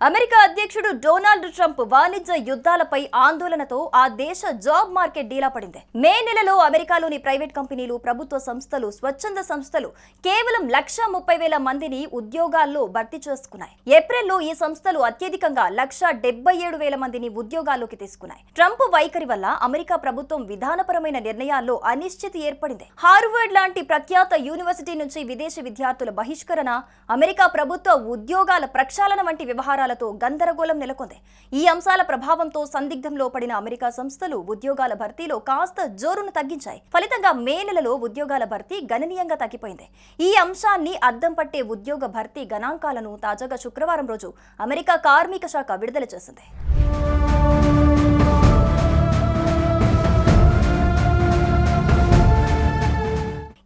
America అధ్యక్షుడు Donald Trump వాణిజ్య యుద్ధాలపై ఆందోళనతో ఆ దేశ జాబ్ మార్కెట్ డీలా పడింది. మే నెలలో అమెరికాలోని ప్రైవేట్ కంపెనీలు, ప్రభుత్వ సంస్థలు, స్వచ్ఛంద సంస్థలు కేవలం 1,30,000 మందిని ఉద్యోగాల్లో భర్తీ చేసుకున్నాయి. ఏప్రిల్లో ఈ సంస్థలు అత్యధికంగా 1,77,000 మందిని ఉద్యోగాల్లోకి తీసుకున్నాయి. ట్రంప్ వైఖరి వల్ల అమెరికా ప్రభుత్వం విధానపరమైన నిర్ణయాల్లో అనిశ్చితి ఏర్పడింది. హార్వర్డ్ లాంటి ప్రఖ్యాత యూనివర్సిటీ నుంచి విదేశీ విద్యార్థుల బహిష్కరణ, అమెరికా ప్రభుత్వ ఉద్యోగాల ప్రక్షాళన వంటి వ్యవహారాలతో గందరగోళం నెలకొంది. ఈ అంశాల ప్రభావంతో సందిగ్ధంలో పడిన అమెరికా సంస్థలు ఉద్యోగాల భర్తీలో కాస్త జోరును తగ్గించాయి. ఫలితంగా మే నెలలో ఉద్యోగాల భర్తీ గణనీయంగా తగ్గిపోయింది. ఈ అంశాన్ని అద్దం పట్టే ఉద్యోగ భర్తీ గణాంకాలను తాజాగా శుక్రవారం రోజు అమెరికా కార్మిక శాఖ విడుదల చేసింది.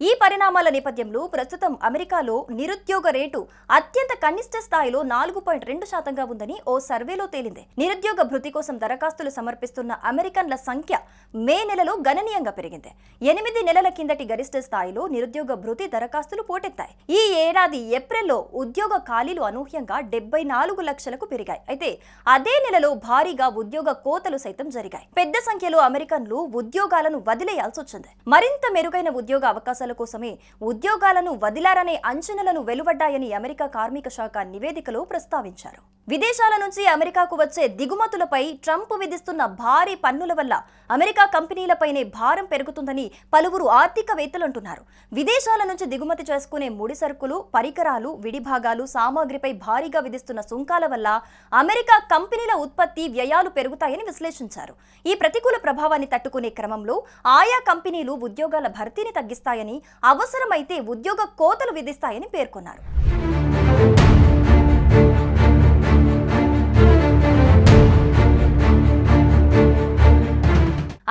ఈ పరిణామాల నేపథ్యంలో ప్రస్తుతం అమెరికాలో నిరుద్యోగ రేటు అత్యంత కనిష్ట స్థాయిలో 4.2% ఉందని ఓ సర్వేలో తేలింది. నిరుద్యోగ భృతి కోసం దరఖాస్తులు సమర్పిస్తున్న అమెరికన్ల సంఖ్య మే నెలలో గణనీయంగా పెరిగింది. 8 నెలల కిందటి గరిష్ట స్థాయిలో నిరుద్యోగ భృతి దరఖాస్తులు పోటెత్తాయి. ఈ ఏడాది ఏప్రిల్లో ఉద్యోగ ఖాళీలు అనూహ్యంగా 74 లక్షలకు పెరిగాయి. అయితే అదే నెలలో భారీగా ఉద్యోగ కోతలు సైతం జరిగాయి. పెద్ద సంఖ్యలో అమెరికన్లు ఉద్యోగాలను వదిలేయాల్సి వచ్చింది. మరింత మెరుగైన ఉద్యోగ అవకాశాల కోసమే ఉద్యోగాలను వదిలారనే అంచనాలను వెలువడ్డాయని అమెరికా కార్మిక శాఖ నివేదికలో ప్రస్తావించారు. విదేశాల నుంచి అమెరికాకు వచ్చే దిగుమతులపై ట్రంప్ విధిస్తున్న భారీ పన్నుల వల్ల అమెరికా కంపెనీలపైనే భారం పెరుగుతుందని పలువురు ఆర్థికవేత్తలు అంటున్నారు. విదేశాల నుంచి దిగుమతి చేసుకునే ముడి సరుకులు, పరికరాలు, విడిభాగాలు, సామాగ్రిపై భారీగా విధిస్తున్న సుంకాల వల్ల అమెరికా కంపెనీల ఉత్పత్తి వ్యయాలు పెరుగుతాయని విశ్లేషించారు. ఈ ప్రతికూల ప్రభావాన్ని తట్టుకునే క్రమంలో ఆయా కంపెనీలు ఉద్యోగాల భర్తీని తగ్గిస్తాయని, అవసరమైతే ఉద్యోగ కోతలు విధిస్తాయని పేర్కొన్నారు.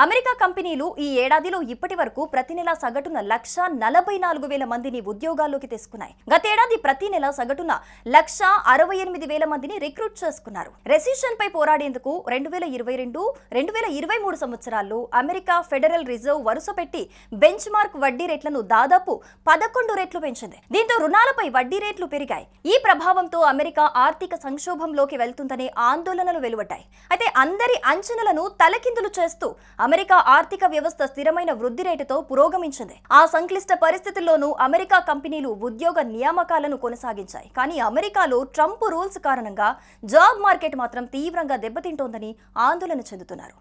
అమెరికా కంపెనీలు ఈ ఏడాదిలో ఇప్పటి వరకు ప్రతి నెల సగటున 1,44,000 మందిని ఉద్యోగాల్లోకి తీసుకున్నాయి. గతేడాది ప్రతి నెల సగటున 1,68,000 మందిని రిక్రూట్ చేసుకున్నారు. రెసిషన్ పై పోరాడేందుకు 2022-2023 సంవత్సరాల్లో అమెరికా ఫెడరల్ రిజర్వ్ వరుసపెట్టి బెంచ్ మార్క్ వడ్డీ రేట్లను దాదాపు 11 రెట్లు పెంచింది. దీంతో రుణాలపై వడ్డీ రేట్లు పెరిగాయి. ఈ ప్రభావంతో అమెరికా ఆర్థిక సంక్షోభంలోకి వెళ్తుందనే ఆందోళనలు వెలువడ్డాయి. అయితే అందరి అంచనాలను తలకిందులు చేస్తూ అమెరికా ఆర్థిక వ్యవస్థ స్థిరమైన వృద్ధి రేటుతో పురోగమించింది. ఆ సంక్లిష్ట పరిస్థితుల్లోనూ అమెరికా కంపెనీలు ఉద్యోగ నియామకాలను కొనసాగించాయి. కానీ అమెరికాలో ట్రంప్ రూల్స్ కారణంగా జాబ్ మార్కెట్ మాత్రం తీవ్రంగా దెబ్బతింటోందని ఆందోళన చెందుతున్నారు.